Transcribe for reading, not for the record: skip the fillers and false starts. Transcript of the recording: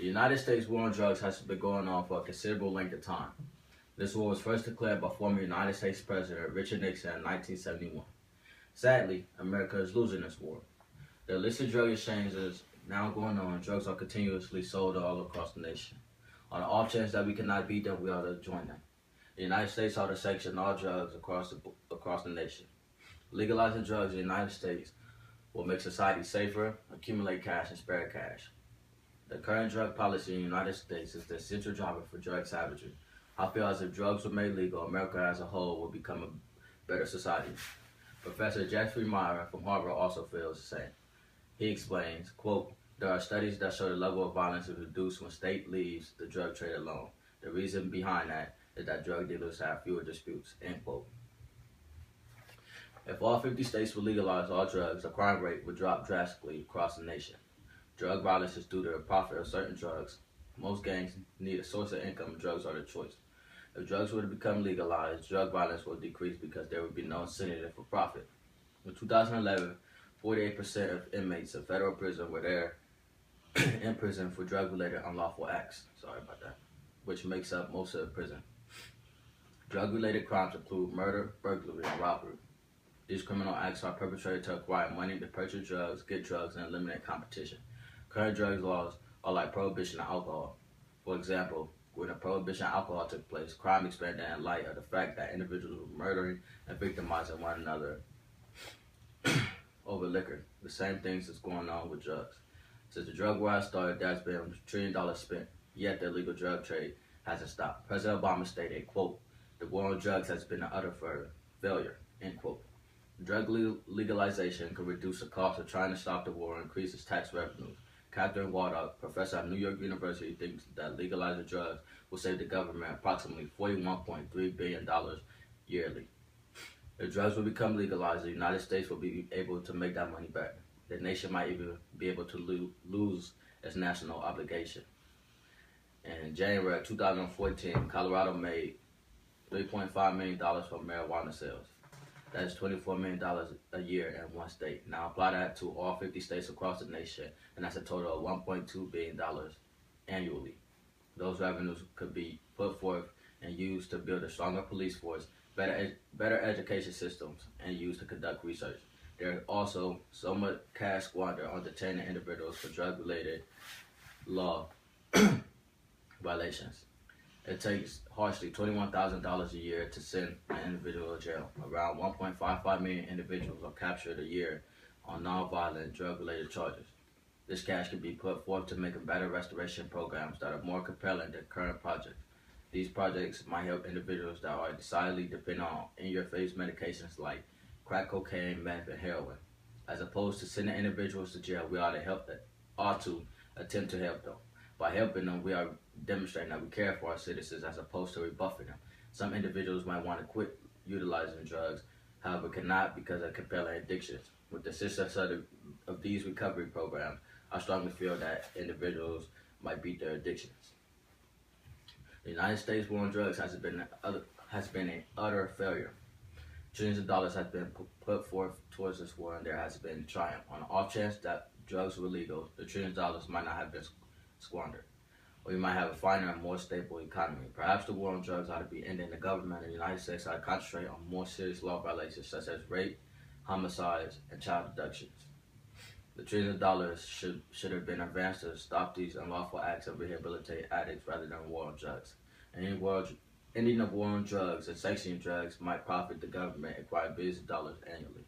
The United States war on drugs has been going on for a considerable length of time. This war was first declared by former United States President Richard Nixon in 1971. Sadly, America is losing this war. The illicit drug exchanges now going on, drugs are continuously sold all across the nation. On the off chance that we cannot beat them, we ought to join them. The United States ought to sanction all drugs across the nation. Legalizing drugs in the United States will make society safer, accumulate cash, and spare cash. The current drug policy in the United States is the central driver for drug savagery. I feel as if drugs were made legal, America as a whole would become a better society. Professor Jeffrey Meyer from Harvard also feels the same. He explains, quote, "There are studies that show the level of violence is reduced when state leaves the drug trade alone. The reason behind that is that drug dealers have fewer disputes," end quote. If all 50 states would legalize all drugs, the crime rate would drop drastically across the nation. Drug violence is due to the profit of certain drugs. Most gangs need a source of income, and drugs are the choice. If drugs were to become legalized, drug violence will decrease because there would be no incentive for profit. In 2011, 48% of inmates in federal prison were there in prison for drug-related unlawful acts. Which makes up most of the prison. Drug-related crimes include murder, burglary, and robbery. These criminal acts are perpetrated to acquire money to purchase drugs, get drugs, and eliminate competition. Current drug laws are like prohibition on alcohol. For example, when a prohibition on alcohol took place, crime expanded in light of the fact that individuals were murdering and victimizing one another over liquor. The same things is going on with drugs. Since the drug war started, there's been $1 trillion spent, yet the illegal drug trade hasn't stopped. President Obama stated, quote, "The war on drugs has been an utter failure," end quote. Drug legalization could reduce the cost of trying to stop the war and increase its tax revenues. Catherine Wardock, professor at New York University, thinks that legalizing drugs will save the government approximately $41.3 billion yearly. If drugs will become legalized, the United States will be able to make that money back. The nation might even be able to lose its national obligation. In January of 2014, Colorado made $3.5 million from marijuana sales. That is $24 million a year in one state. Now apply that to all 50 states across the nation, and that's a total of $1.2 billion annually. Those revenues could be put forth and used to build a stronger police force, better education systems, and used to conduct research. There is also so much cash squandered on detaining individuals for drug-related law violations. It takes harshly $21,000 a year to send an individual to jail. Around 1.55 million individuals are captured a year on non-violent drug-related charges. This cash can be put forth to make better restoration programs that are more compelling than current projects. These projects might help individuals that are decidedly dependent on in-your-face medications like crack cocaine, meth, and heroin. As opposed to sending individuals to jail, we ought to attempt to help them. By helping them, we are demonstrating that we care for our citizens as opposed to rebuffing them. Some individuals might want to quit utilizing drugs, however cannot because of compelling addictions. With the success of these recovery programs, I strongly feel that individuals might beat their addictions. The United States war on drugs has been an utter failure. Trillions of dollars have been put forth towards this war, and there has been triumph. On the off chance that drugs were legal, the trillions of dollars might not have been squandered. Or you might have a finer and more stable economy. Perhaps the war on drugs ought to be ending. The government of the United States ought to concentrate on more serious law violations such as rape, homicides, and child abductions. The trillions of dollars should have been advanced to stop these unlawful acts and rehabilitate addicts rather than war on drugs. Ending the war on drugs and sanctioning drugs might profit the government and acquire billions of dollars annually.